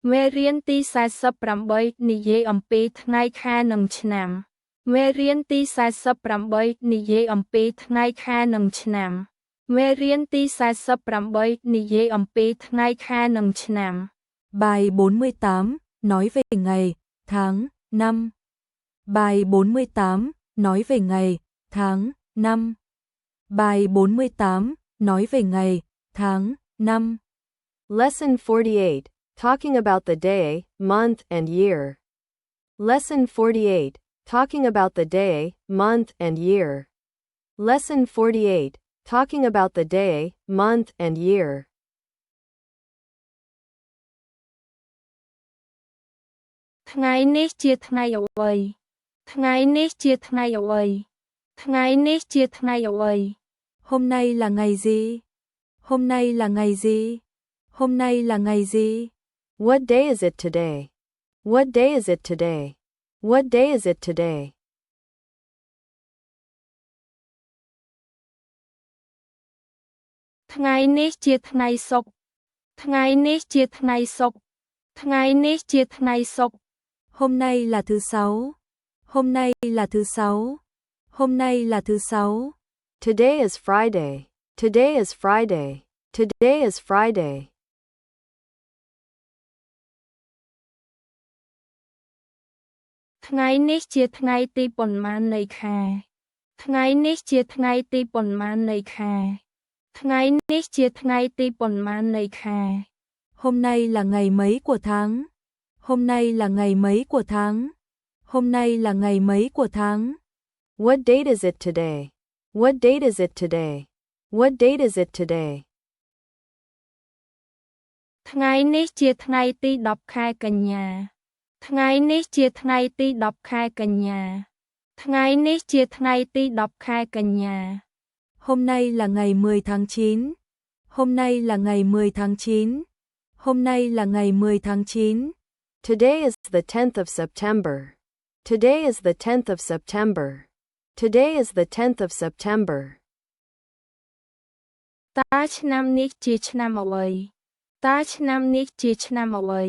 មេរៀនទី48និយាយអំពីថ្ងៃខែនិងឆ្នាំមេរៀនទី48និយាយអំពីថ្ងៃខែនិងឆ្នាំមេរៀនទី48និយាយអំពីថ្ងៃខែនិងឆ្នាំ Bài 48, nói về ngày, tháng, năm. Bài 48, nói về ngày, tháng, năm. Bài 48, nói về ngày, tháng, năm. Lesson 48, talking about the day, month and year. Lesson 48, talking about the day, month and year. Lesson 48, talking about the day, month and year.ថ្ងៃនេះជាថ្ងៃអ្វីថ្ងៃនេះជាថ្ងៃអ្វីថ្ងៃនេះជាថ្ងៃអ្វី Hôm nay là ngày gì? Hôm nay là ngày gì? Hôm nay là ngày gì? What day is it today? What day is it today? What day is it today?ថ្ងៃនេះជាថ្ងៃសុក្រថ្ងៃនេះជាថ្ងៃសុក្រថ្ងៃនេះជាថ្ងៃសុក្រ Hôm nay là thứ sáu. Hôm nay là thứ sáu. Hôm nay là thứ sáu. Today is Friday. Today is Friday. Today is Friday.ថ្ងៃនេះជាថ្ងៃទីប៉ុន្មាននៃខែថ្ងៃនេះជាថ្ងៃទីប៉ុន្មាននៃខែថ្ងៃនេះជាថ្ងៃទីប៉ុន្មាននៃខែ Hôm nay là ngày mấy của tháng? Hôm nay là ngày mấy của tháng? Hôm nay là ngày mấy của tháng? What date is it today? What date is it today? What date is it today? ថ្ងៃនេះជាថ្ងៃទី10ខែកញ្ញាថ្ងៃនេះជាថ្ងៃទី10ខែកញ្ញាថ្ងៃនេះជាថ្ងៃទី10ខែកញ្ញា Hôm nay là ngày 10 tháng 9. Hôm nay là ngày 10 tháng 9. Hôm nay là ngày 10 tháng 9. Today is the 10th of September. Today is the 10th of September. Today is the 10th of September. តើឆ្នាំនេះជាឆ្នាំអ្វីតើឆ្នាំនេះជាឆ្នាំអ្វី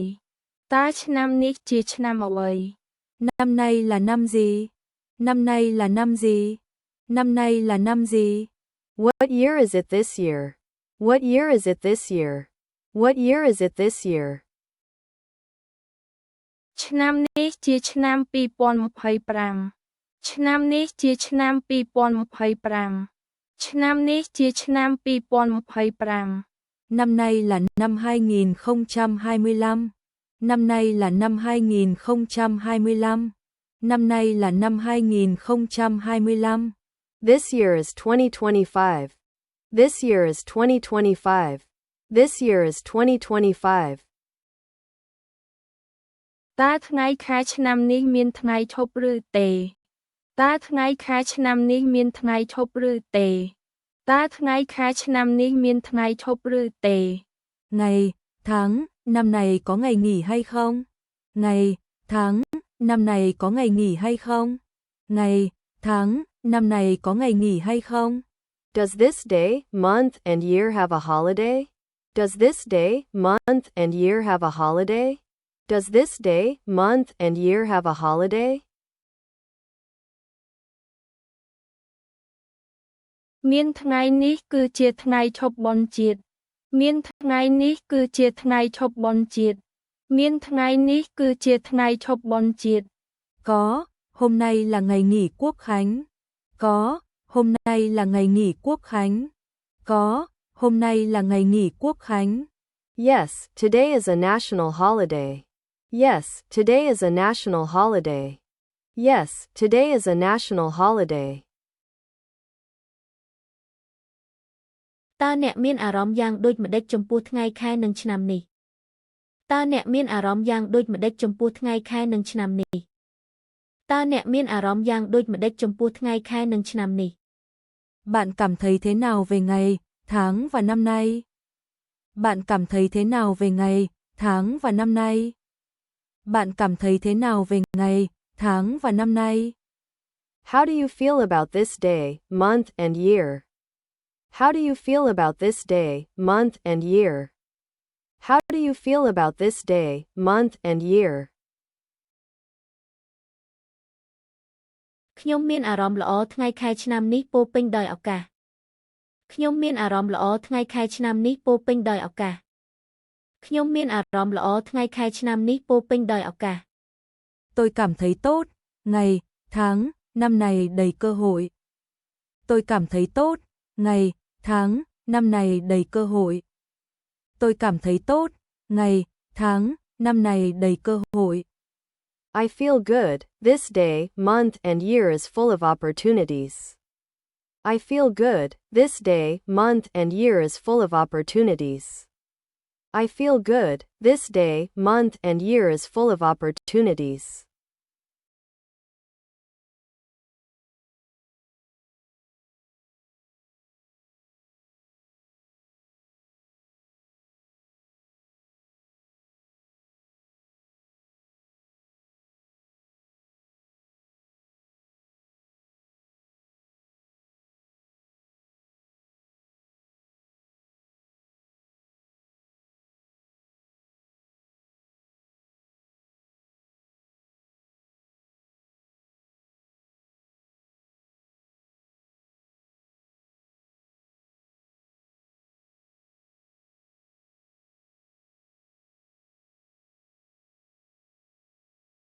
តើឆ្នាំនេះជាឆ្នាំអ្វី Năm nay là năm gì? Năm nay là năm gì? Năm nay là năm gì? What year is it this year? What year is it this year? What year is it this year? ឆ្នាំនេះជាឆ្នាំ2025ឆ្នាំនេះជាឆ្នាំ2025ឆ្នាំនេះជាឆ្នាំ2025 Năm nay là năm 2025. Năm nay là năm 2025. Năm nay là năm 2025. This year is 2025. This year is 2025. This year is 2025. តើថ្ងៃខែឆ្នាំនេះមានថ្ងៃឈប់ឬទេតើថ្ងៃខែឆ្នាំនេះមានថ្ងៃឈប់ឬទេតើថ្ងៃខែឆ្នាំនេះមានថ្ងៃឈប់ឬទេ Ngày, tháng, năm này có ngày nghỉ hay không? Ngày, tháng, năm này có ngày nghỉ hay không? Ngày, tháng, năm này có ngày nghỉ hay không? Does this day, month and year have a holiday? Does this day, month and year have a holiday? Does this day, month and year have a holiday? មានថ្ងៃនេះគឺជាថ្ងៃឈប់បុណ្យជាតិមានថ្ងៃនេះគឺជាថ្ងៃឈប់បុណ្យជាតិមានថ្ងៃនេះគឺជាថ្ងៃឈប់បុណ្យជាតិ Có, hôm nay là ngày nghỉ quốc khánh. Có, hôm nay là ngày nghỉ quốc khánh. Có, hôm nay là ngày nghỉ quốc khánh. Yes, today is a national holiday. Yes, today is a national holiday. Yes, today is a national holiday. តើអ្នកមានអារម្មណ៍យ៉ាងដូចម្តេចចំពោះថ្ងៃខែនិងឆ្នាំនេះតើអ្នកមានអារម្មណ៍យ៉ាងដូចម្តេចចំពោះថ្ងៃខែនិងឆ្នាំនេះតើអ្នកមានអារម្មណ៍យ៉ាងដូចម្តេចចំពោះថ្ងៃខែនិងឆ្នាំនេះ Bạn cảm thấy thế nào về ngày, tháng và năm nay? Bạn cảm thấy thế nào về ngày, tháng và năm nay? Bạn cảm thấy thế nào về ngày, tháng và năm nay? How do you feel about this day, month and year? How do you feel about this day, month and year? How do you feel about this day, month, and year? ខ្ញុំមានអារម្មណ៍ល្អថ្ងៃខែឆ្នាំនេះពោរពេញដោយឱកាស ខ្ញុំមានអារម្មណ៍ល្អថ្ងៃខែឆ្នាំនេះពោរពេញដោយឱកាស ខ្ញុំមានអារម្មណ៍ល្អថ្ងៃខែឆ្នាំនេះពោរពេញដោយឱកាស Tôi cảm thấy tốt, ngày, tháng, năm này đầy cơ hội. Tôi cảm thấy tốt, ngày, tháng, năm này đầy cơ hội. Tôi cảm thấy tốt, ngày, tháng, năm này đầy cơ hội. I feel good, this day, month, and year is full of opportunities. I feel good, this day, month, and year is full of opportunities. I feel good, this day, month, and year is full of opportunities.